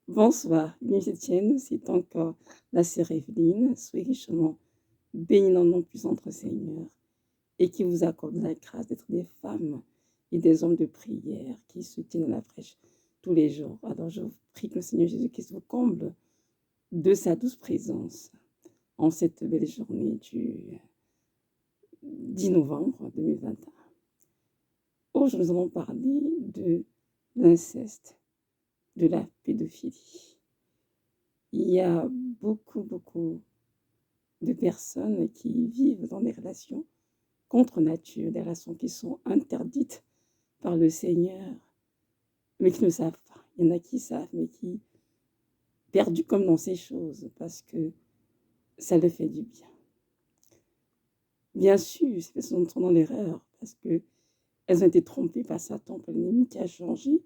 Bonsoir, bien Étienne, c'est encore la sœur Evelyne. Soyez richement bénis dans le nom puissant de notre Seigneur et qui vous accorde la grâce d'être des femmes et des hommes de prière qui soutiennent la fraîche tous les jours. Alors je vous prie que le Seigneur Jésus-Christ vous comble de sa douce présence en cette belle journée du 10 novembre 2021. Aujourd'hui, nous allons parler de l'inceste, de la pédophilie. Il y a beaucoup de personnes qui vivent dans des relations contre nature, des relations qui sont interdites par le Seigneur, mais qui ne savent pas. Il y en a qui savent, mais qui perdus comme dans ces choses, parce que ça leur fait du bien. Bien sûr, ces personnes sont dans l'erreur, parce qu'elles ont été trompées par Satan, par l'ennemi qui a changé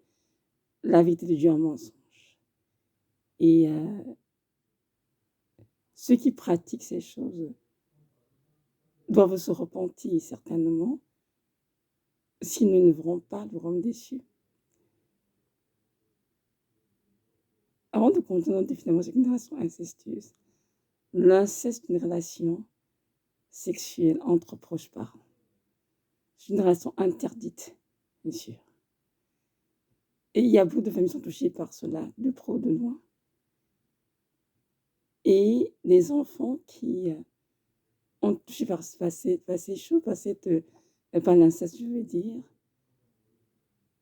la vérité de Dieu en mensonge. Et ceux qui pratiquent ces choses doivent se repentir certainement, s'ils ne verront pas le royaume des cieux. Avant de continuer notre définition, c'est une relation incestueuse. L'inceste est une relation sexuelle entre proches parents. C'est une relation interdite, bien sûr. Et il y a beaucoup de familles qui sont touchées par cela, de près ou de loin. Et les enfants qui ont touché par ces choses, par l'inceste, je veux dire,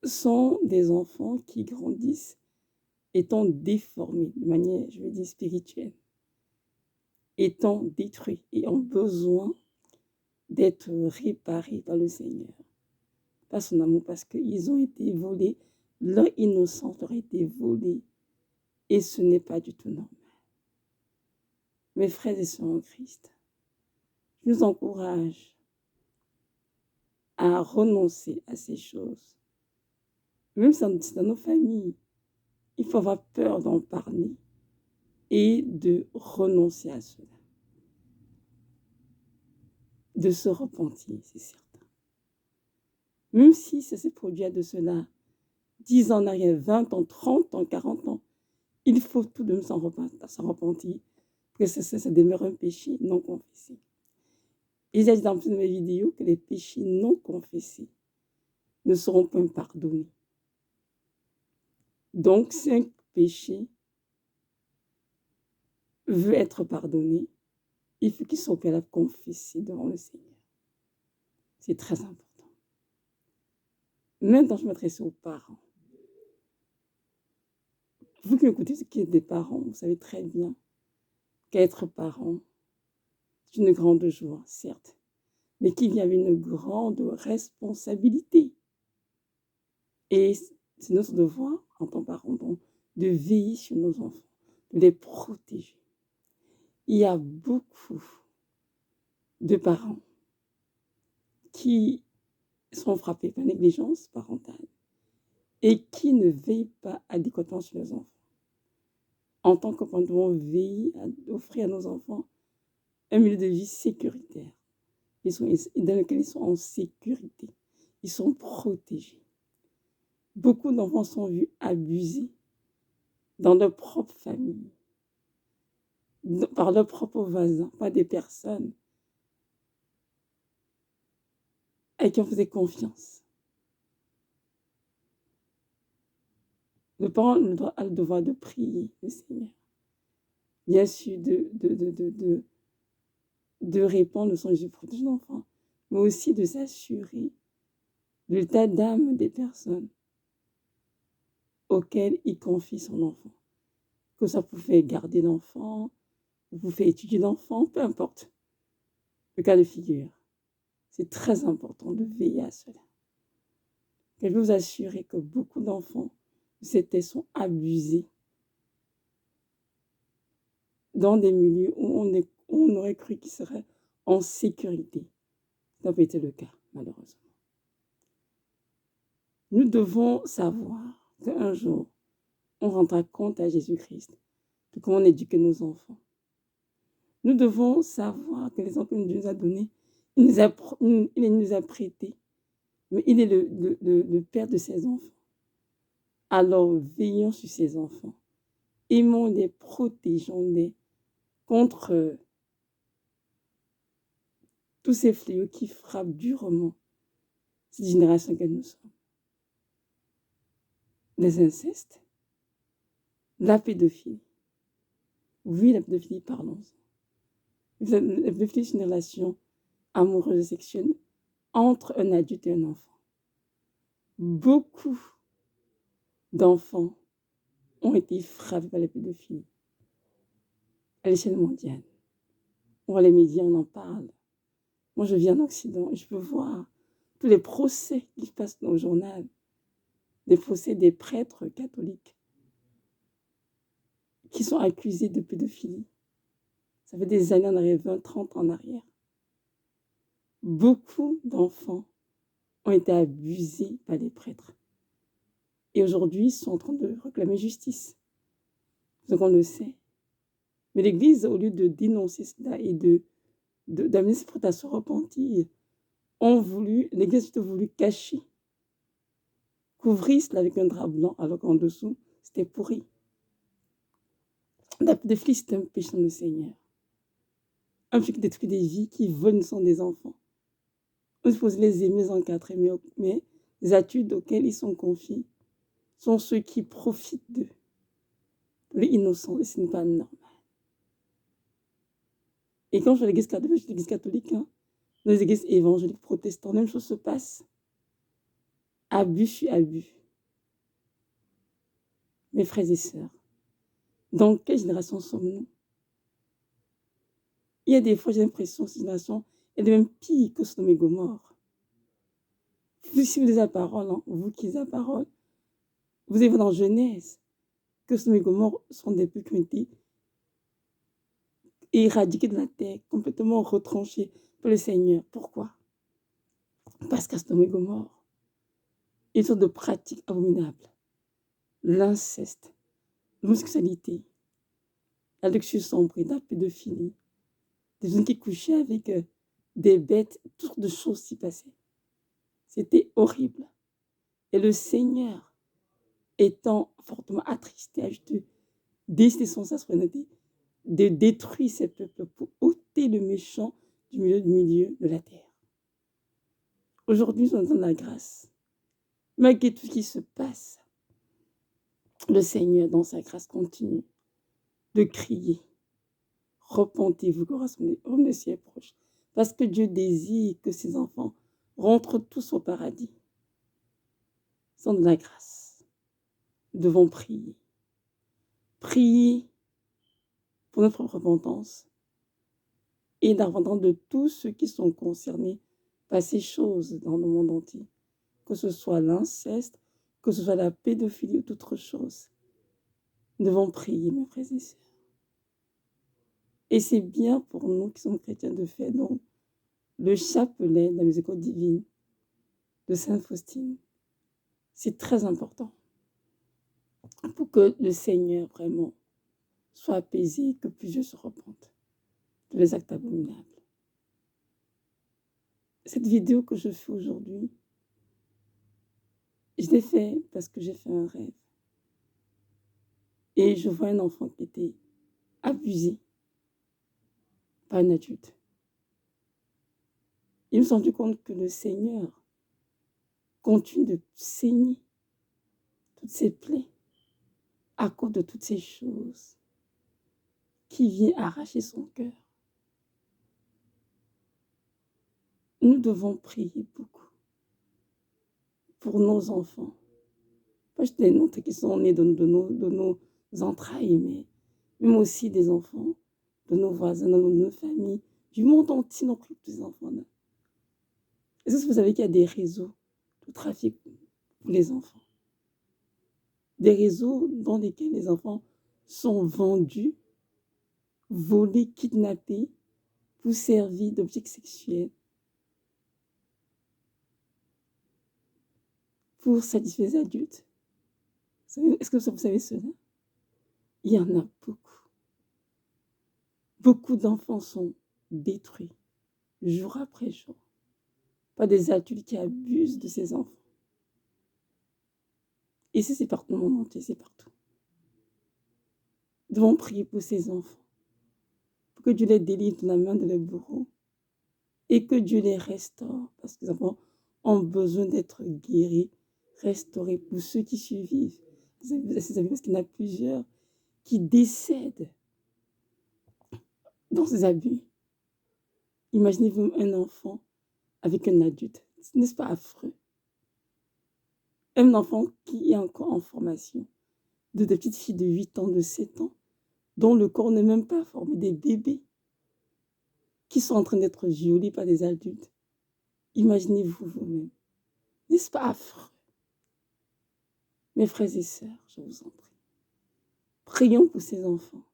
sont des enfants qui grandissent étant déformés de manière, je veux dire, spirituelle, étant détruits et ont besoin d'être réparés par le Seigneur, par son amour, parce qu'ils ont été volés, leur innocence leur a été volée, et ce n'est pas du tout normal. Mes frères et sœurs en Christ, je nous encourage à renoncer à ces choses. Même si c'est dans nos familles, il faut avoir peur d'en parler et de renoncer à cela. De se repentir, c'est certain. Même si ça s'est produit à de cela 10 ans en arrière, 20 ans, 30 ans, 40 ans, il faut tout de même s'en repentir, parce que ça demeure un péché non confessé. Et j'ai dit dans une de mes vidéos que les péchés non confessés ne seront point pardonnés. Donc, si un péché veut être pardonné, il faut qu'il soit préalable confessé devant le Seigneur. C'est très important. Maintenant, je m'adresse aux parents. Vous qui m'écoutez, qui êtes des parents, vous savez très bien qu'être parent, c'est une grande joie, certes, mais qu'il y avait une grande responsabilité. Et c'est notre devoir, en tant que parents, de veiller sur nos enfants, de les protéger. Il y a beaucoup de parents qui sont frappés par négligence parentale et qui ne veillent pas adéquatement sur leurs enfants. En tant que parents, nous devons veiller à offrir à nos enfants un milieu de vie sécuritaire, dans lequel ils sont en sécurité, ils sont protégés. Beaucoup d'enfants sont vus abusés dans leur propre famille, par leurs propres voisins, par des personnes à qui on faisait confiance. Le parent a le devoir de prier le Seigneur. Bien sûr, de répondre au son Jésus protège l'enfant, mais aussi de s'assurer de l'état d'âme des personnes auxquelles il confie son enfant. Que ça pouvait garder l'enfant, vous pouvez étudier l'enfant, peu importe le cas de figure. C'est très important de veiller à cela. Je peux vous assurer que beaucoup d'enfants sont abusés dans des milieux où on aurait cru qu'ils seraient en sécurité. Ça n'a pas été le cas, malheureusement. Nous devons savoir qu'un jour, on rendra compte à Jésus-Christ de comment on éduque nos enfants. Nous devons savoir que les enfants que Dieu nous a donnés, il nous a prêtés, mais il est le Père de ses enfants. Alors, veillons sur ses enfants Aimons-les, protégeons-les contre tous ces fléaux qui frappent durement cette génération que nous sommes. Les incestes, la pédophilie. Oui, la pédophilie, parlons-en. La pédophilie, c'est une relation amoureuse et sexuelle entre un adulte et un enfant. Beaucoup d'enfants ont été frappés par la pédophilie à l'échelle mondiale. On voit les médias, on en parle. Moi, je vis en Occident et je peux voir tous les procès qui se passent dans le journal, des procès des prêtres catholiques qui sont accusés de pédophilie. Ça fait des années en arrière, 20, 30 ans en arrière. Beaucoup d'enfants ont été abusés par les prêtres. Et aujourd'hui, ils sont en train de réclamer justice. Donc on le sait. Mais l'Église, au lieu de dénoncer cela et d'amener ces prêtres à se repentir, l'Église a voulu cacher, couvrir cela avec un drap blanc, alors qu'en dessous, c'était pourri. La pédophilie, c'est un péché dans le Seigneur. Un péché qui détruit des vies, qui vole le sang des enfants. On est supposé les aimer, les encadrer, mais les attitudes auxquelles ils sont confiés sont ceux qui profitent d'eux. Les innocents, et ce n'est pas normal. Et quand je vois l'Église catholique, dans les églises évangéliques protestantes, la même chose se passe. Abus sur abus. Mes frères et sœurs, dans quelle génération sommes-nous? Il y a des fois, j'ai l'impression que cette génération elle est même pire que Sodome et Gomorrhe. Si vous lisez la parole, vous qui lisez la parole, vous allez voir dans Genèse que Sodome et Gomorrhe sont des peuples qui ont été éradiqués de la terre, complètement retranchés par le Seigneur. Pourquoi? Parce qu'à Sodome et Gomorrhe, il y a une sorte de pratiques abominables. L'inceste, l'homosexualité, la luxure sombre, la pédophilie, des gens qui couchaient avec des bêtes, toutes sortes de choses s'y passaient. C'était horrible. Et le Seigneur, étant fortement attristé, a juste décidé son souveraineté de détruire ces peuples pour ôter le méchant du milieu de la terre. Aujourd'hui, nous sommes dans la grâce. Malgré tout ce qui se passe, le Seigneur, dans sa grâce, continue de crier. Repentez-vous, comme le ciel proche. Parce que Dieu désire que ses enfants rentrent tous au paradis. Sans de la grâce. Nous devons prier. Prier pour notre repentance et la repentance de tous ceux qui sont concernés par ces choses dans le monde entier. Que ce soit l'inceste, que ce soit la pédophilie ou toute autre chose. Nous devons prier, mes frères et sœurs. Et c'est bien pour nous qui sommes chrétiens de faire donc le chapelet de la miséricorde divine de Sainte Faustine. C'est très important pour que le Seigneur vraiment soit apaisé, que plusieurs se repentent de les actes abominables. Cette vidéo que je fais aujourd'hui, je l'ai fait parce que j'ai fait un rêve. Et je vois un enfant qui était abusé par un adulte. Il me suis rendu compte que le Seigneur continue de saigner toutes ces plaies à cause de toutes ces choses qui viennent arracher son cœur. Nous devons prier beaucoup pour nos enfants. Pas juste les nôtres qui sont nés de nos entrailles, mais même aussi des enfants de nos voisins, de nos familles, du monde entier, nous prions pour ces enfants-là. Est-ce que vous savez qu'il y a des réseaux de trafic pour les enfants? Des réseaux dans lesquels les enfants sont vendus, volés, kidnappés pour servir d'objets sexuels, pour satisfaire les adultes. Est-ce que vous savez cela? Il y en a beaucoup. Beaucoup d'enfants sont détruits, jour après jour, par des adultes qui abusent de ces enfants. Et ça, c'est partout dans le monde entier, c'est partout. Nous devons prier pour ces enfants, pour que Dieu les délivre de la main de leurs bourreaux et que Dieu les restaure, parce que les enfants ont besoin d'être guéris, restaurés. Pour ceux qui survivent, parce qu'il y en a plusieurs qui décèdent dans ces abus. Imaginez-vous un enfant avec un adulte. N'est-ce pas affreux? Un enfant qui est encore en formation, de des petites filles de 8 ans, de 7 ans, dont le corps n'est même pas formé, des bébés qui sont en train d'être violés par des adultes. Imaginez-vous vous-même. N'est-ce pas affreux? Mes frères et sœurs, je vous en prie, prions pour ces enfants,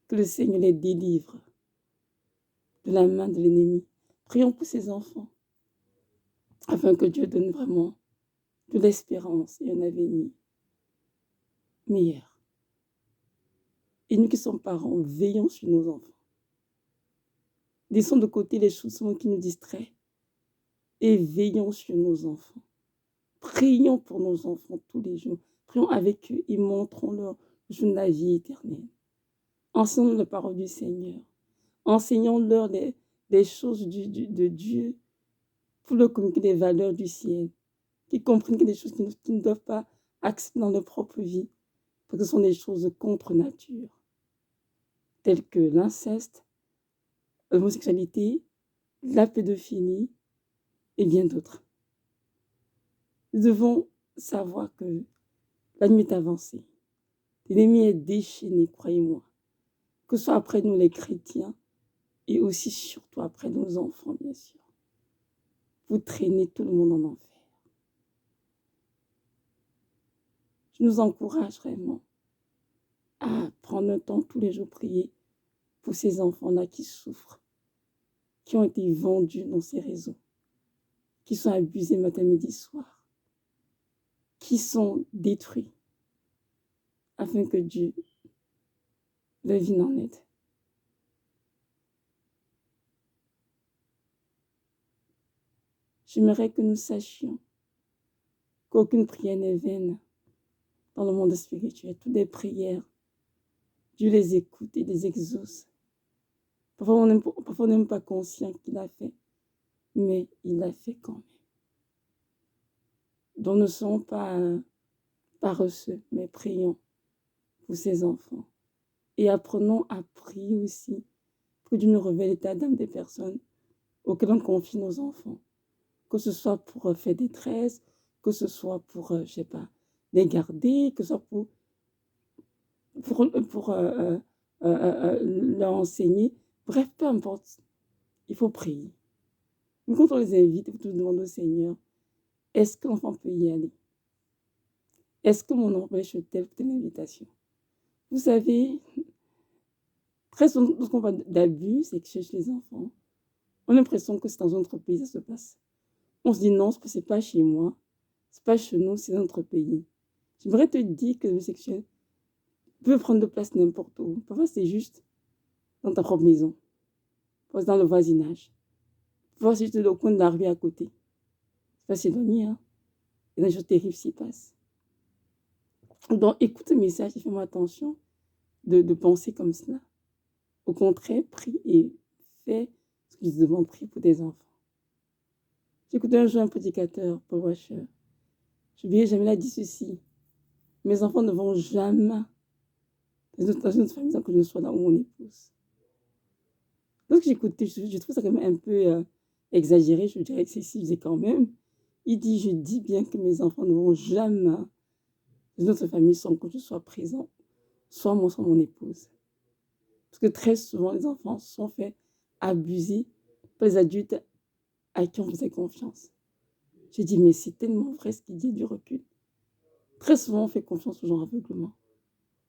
que le Seigneur les délivre de la main de l'ennemi. Prions pour ces enfants, afin que Dieu donne vraiment de l'espérance et un avenir meilleur. Et nous qui sommes parents, veillons sur nos enfants. Laissons de côté les choses qui nous distraient et veillons sur nos enfants. Prions pour nos enfants tous les jours. Prions avec eux et montrons-leur le chemin de la vie éternelle. Enseignons la parole du Seigneur. Enseignons-leur les choses de Dieu pour leur communiquer les valeurs du ciel. Qu'ils comprennent qu'il y a des choses qu'ils ne doivent pas accepter dans leur propre vie, parce que ce sont des choses contre nature, telles que l'inceste, l'homosexualité, la pédophilie et bien d'autres. Nous devons savoir que la nuit est avancée. L'ennemi est déchaîné, croyez-moi. Que ce soit après nous les chrétiens et aussi surtout après nos enfants, bien sûr. Vous traînez tout le monde en enfer. Je nous encourage vraiment à prendre un temps tous les jours prier pour ces enfants-là qui souffrent, qui ont été vendus dans ces réseaux, qui sont abusés matin, midi, soir, qui sont détruits, afin que Dieu leur vienne en aide. J'aimerais que nous sachions qu'aucune prière n'est vaine dans le monde spirituel. Toutes les prières, Dieu les écoute et les exauce. Parfois, on n'est même pas conscient qu'il a fait, mais il l'a fait quand même. Donc, ne soyons pas paresseux, mais prions pour ces enfants. Et apprenons à prier aussi pour que Dieu nous révèle l'état d'âme des personnes auxquelles on confie nos enfants. Que ce soit pour faire détresse, que ce soit pour, je ne sais pas, les garder, que ce soit pour leur enseigner. Bref, peu importe, il faut prier. Mais quand on les invite, il faut tout demander au Seigneur, est-ce que l'enfant peut y aller? Est-ce que mon enfant peut aller chez telle ou telle invitation? Vous savez, très souvent, lorsqu'on parle d'abus, c'est que chez les enfants, on a l'impression que c'est dans un autre pays que ça se passe. On se dit non, c'est pas chez moi, c'est pas chez nous, c'est dans notre pays. J'aimerais te dire que le sexuel peut prendre de place n'importe où. Parfois, c'est juste dans ta propre maison. Parfois, c'est dans le voisinage. Parfois, c'est juste au coin de la rue à côté. C'est pas si éloigné, hein. Il y a des choses terribles s'y passent. Donc, écoute ce message et fais-moi attention de penser comme cela. Au contraire, prie et fais ce que je te demande, prie pour tes enfants. J'écoutais un jour un prédicateur, Paul Washer. Je lui ai jamais dit ceci. Mes enfants ne vont jamais dans une autre famille sans que je sois là où mon épouse. Lorsque j'écoutais, je trouve ça quand même un peu exagéré, je dirais excessif, c'est quand même. Il dit, je dis bien que mes enfants ne vont jamais dans une autre famille sans que je sois présent, soit moi, soit mon épouse. Parce que très souvent, les enfants sont faits abuser par les adultes à qui on faisait confiance. Je dis, mais c'est tellement vrai ce qu'il dit du recul. Très souvent, on fait confiance aux gens aveuglement.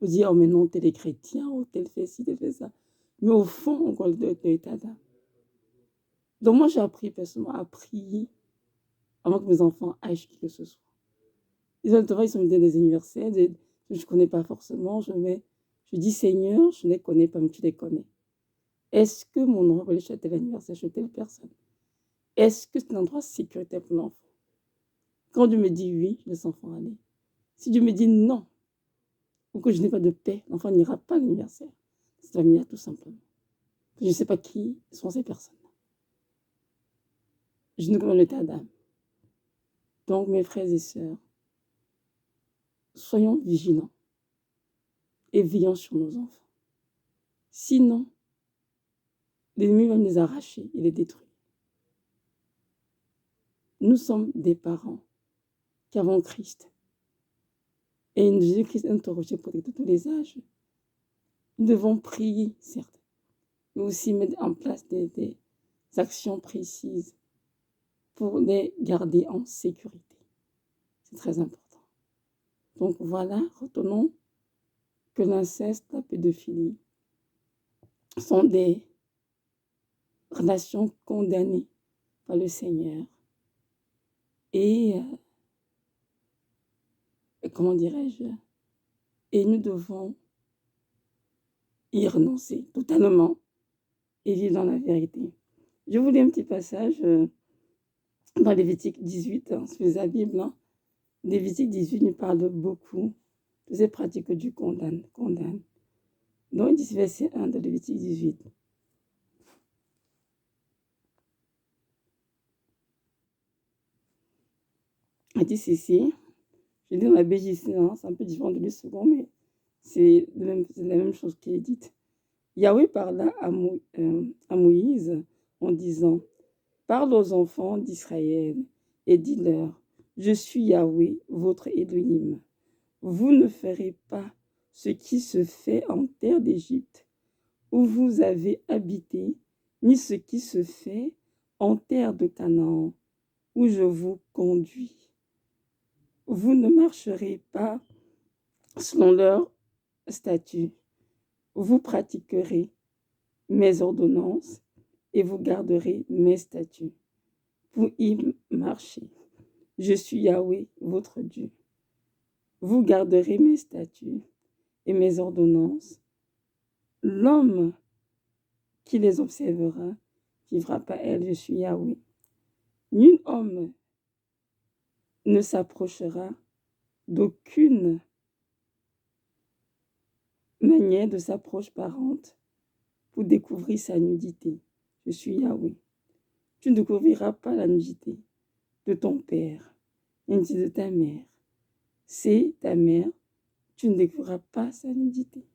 On dit, oh, mais non, tel est chrétien, oh, tel fait ci, tel fait ça. Mais au fond, on connaît de l'état d'âme. Donc, moi, j'ai appris personnellement à prier avant que mes enfants aillent chez qui que ce soit. Ils sont invités des anniversaires, je ne connais pas forcément. Je dis, Seigneur, je ne les connais pas, mais tu les connais. Est-ce que mon enfant va aller chez tel anniversaire, chez telle personne? Est-ce que c'est un endroit sécuritaire pour l'enfant? Quand Dieu me dit oui, je laisse l'enfant aller. Si Dieu me dit non, ou que je n'ai pas de paix, l'enfant n'ira pas à l'anniversaire de cette famille-là, tout simplement. Je ne sais pas qui sont ces personnes. Je ne connais l'état d'âme. Donc, mes frères et sœurs, soyons vigilants et veillons sur nos enfants. Sinon, l'ennemi va nous les arracher et les détruire. Nous sommes des parents qui avons Christ. Et Jésus-Christ est notre rocher protecteur de tous les âges. Nous devons prier, certes, mais aussi mettre en place des actions précises pour les garder en sécurité. C'est très important. Donc voilà, retenons que l'inceste, la pédophilie sont des relations condamnées par le Seigneur. Et comment dirais-je, et nous devons y renoncer totalement et vivre dans la vérité. Je vous lis un petit passage dans Lévitique 18, sur la Bible. Lévitique 18 nous parle beaucoup de ces pratiques que Dieu condamne. Donc, il dit verset 1 de Lévitique 18. Il dit ceci, je lis dans la BJC, c'est un peu différent de l'E-second, mais c'est la même chose qui est dite. Yahweh parla à Moïse en disant, parle aux enfants d'Israël et dis-leur, je suis Yahweh, votre Elohim. Vous ne ferez pas ce qui se fait en terre d'Égypte, où vous avez habité, ni ce qui se fait en terre de Canaan, où je vous conduis. Vous ne marcherez pas selon leurs statuts. Vous pratiquerez mes ordonnances et vous garderez mes statuts pour y marcher. Je suis Yahweh, votre Dieu. Vous garderez mes statuts et mes ordonnances. L'homme qui les observera vivra par elles. Je suis Yahweh. Nul homme ne s'approchera d'aucune manière de sa proche parente pour découvrir sa nudité. Je suis Yahweh. Tu ne découvriras pas la nudité de ton père, ni de ta mère. C'est ta mère, tu ne découvriras pas sa nudité.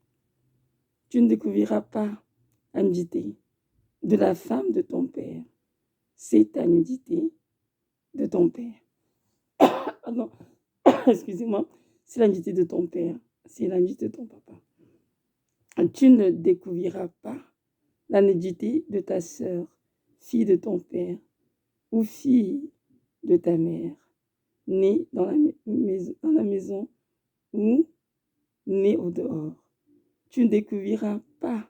Tu ne découvriras pas la nudité de la femme de ton père. C'est ta nudité de ton père. Pardon, excusez-moi, c'est la nudité de ton père. C'est la nudité de ton papa. Tu ne découvriras pas la nudité de ta sœur, fille de ton père, ou fille de ta mère, née dans la maison ou née au dehors. Tu ne découvriras pas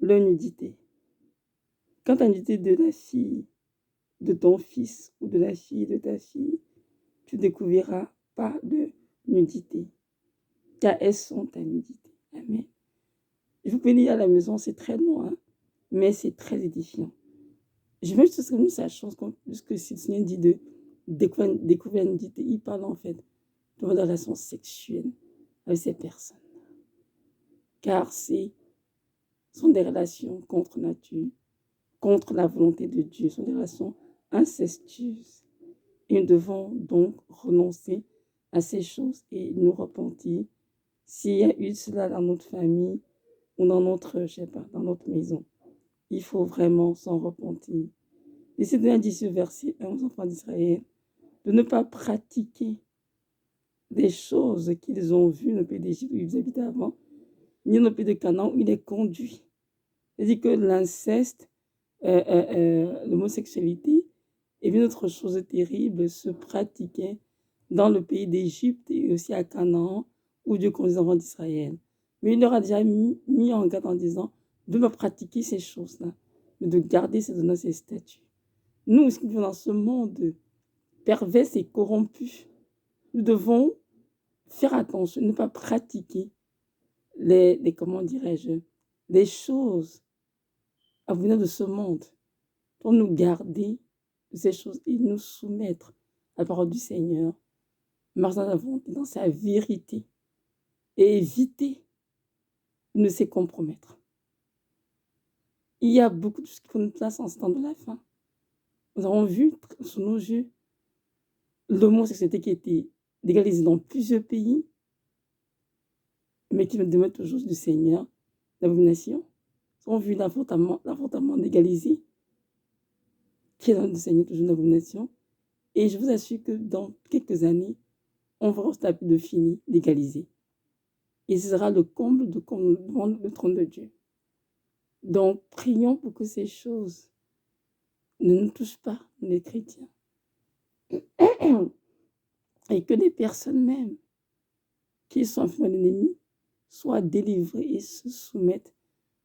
leur nudité. Quant à la nudité de la fille de ton fils ou de la fille de ta fille, tu ne découvriras pas de nudité, car elles sont ta nudité. Amen. Je vous peux lire à la maison, c'est très long, mais c'est très édifiant. Je veux juste que nous sachions ce que le Seigneur dit de découvrir la nudité. Il parle en fait de relations sexuelles avec ces personnes. Car ce sont des relations contre nature, contre la volonté de Dieu. Ce sont des relations incestueuses. Et nous devons donc renoncer à ces choses et nous repentir s'il y a eu cela dans notre famille ou dans notre, dans notre maison. Il faut vraiment s'en repentir. Et c'est bien dit ce verset 1 aux enfants d'Israël, de ne pas pratiquer des choses qu'ils ont vues dans le pays d'Égypte où ils habitaient avant, ni dans le pays de Canaan où il est conduit. C'est-à-dire que l'inceste, l'homosexualité, et bien d'autres choses terribles se pratiquaient dans le pays d'Égypte et aussi à Canaan, où Dieu conduisait les enfants d'Israël. Mais il leur a déjà mis en garde en disant de ne pas pratiquer ces choses-là, mais de garder ces ordonnances et ces statuts. Nous, qui vivons dans ce monde pervers et corrompu, nous devons faire attention, ne pas pratiquer comment dirais-je, les choses à venir de ce monde, pour nous garder de ces choses et nous soumettre à la parole du Seigneur, marcher dans sa volonté, dans sa vérité. et éviter de se compromettre. Il y a beaucoup de choses qui prennent place en ce temps de la fin. Nous avons vu sous nos yeux l'homosexualité qui a été légalisée dans plusieurs pays, mais qui demeure toujours du Seigneur, l'abomination. Nous avons vu l'avortement légalisé, qui est dans le Seigneur toujours l'abomination. Et je vous assure que dans quelques années, on va au stade de fini, légalisé. Et ce sera le comble devant le trône de Dieu. Donc, prions pour que ces choses ne nous touchent pas, les chrétiens. Et que les personnes même qui sont enfants de l'ennemi soient délivrées et se soumettent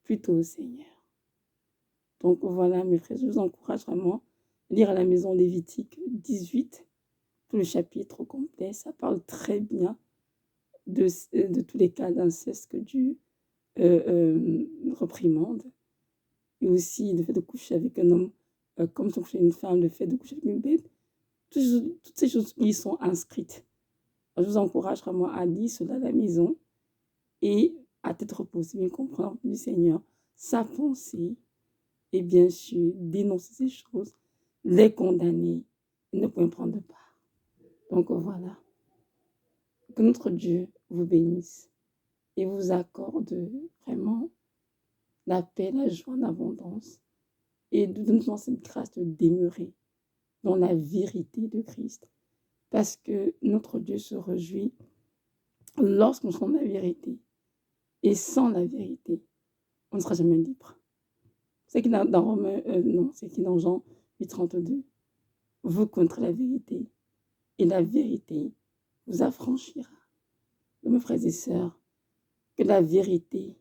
plutôt au Seigneur. Donc voilà, mes frères, je vous encourage vraiment à lire à la maison Lévitique 18, tout le chapitre au complet. Ça parle très bien de tous les cas d'inceste que Dieu reprimande. Et aussi le fait de coucher avec un homme comme si on couchait une femme, le fait de coucher avec une bête. Toutes ces choses y sont inscrites. Je vous encourage vraiment à lire cela à la maison et à tête reposée, bien comprendre du Seigneur sa pensée et bien sûr dénoncer ces choses, les condamner et ne point prendre part. Donc voilà. Que notre Dieu vous bénisse et vous accorde vraiment la paix, la joie en abondance et de nous cette grâce de demeurer dans la vérité de Christ. Parce que notre Dieu se réjouit lorsqu'on sent la vérité. Et sans la vérité, on ne sera jamais libre. C'est qui dans Romains, c'est qui dans Jean 8,32. Vous connaîtrez la vérité, et la vérité vous affranchira. Donc, mes frères et sœurs, que la vérité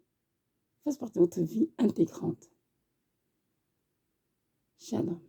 fasse partie de votre vie intégrante. Shalom.